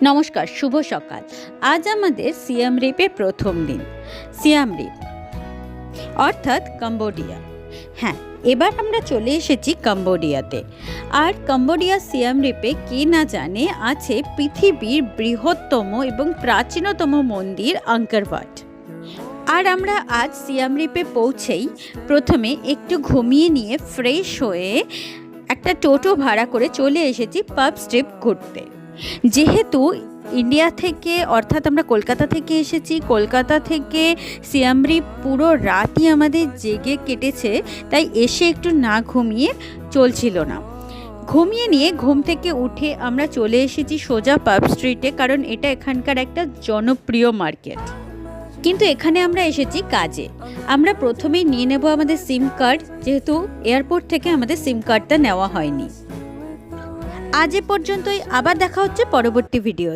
নমস্কার, শুভ সকাল। আজ আমাদের সিয়াম রিপে প্রথম দিন। সিয়াম রিপ অর্থাৎ কম্বোডিয়া। হ্যাঁ, এবার আমরা চলে এসেছি কম্বোডিয়াতে। আর কম্বোডিয়া সিয়াম রিপে কে না জানে আছে পৃথিবীর বৃহত্তম এবং প্রাচীনতম মন্দির আঙ্কর ওয়াট। আর আমরা আজ সিয়াম রিপে পৌঁছেই প্রথমে একটু ঘুমিয়ে নিয়ে ফ্রেশ হয়ে একটা টোটো ভাড়া করে চলে এসেছি পাব স্ট্রিপ ঘুরতে। যেহেতু ইন্ডিয়া থেকে অর্থাৎ আমরা কলকাতা থেকে এসেছি, কলকাতা থেকে সিয়াম রিপ পুরো রাতই আমাদের জেগে কেটেছে, তাই এসে একটু না ঘুমিয়ে চলছিল না। ঘুমিয়ে নিয়ে ঘুম থেকে উঠে আমরা চলে এসেছি সোজা পাব স্ট্রিটে, কারণ এটা এখানকার একটা জনপ্রিয় মার্কেট। কিন্তু এখানে আমরা এসেছি কাজে। আমরা প্রথমেই নিয়ে নেব আমাদের সিম কার্ড, যেহেতু এয়ারপোর্ট থেকে আমাদের সিম কার্ডটা নেওয়া হয়নি। আজ এ পর্যন্তই, আবার দেখা হচ্ছে পরবর্তী ভিডিও।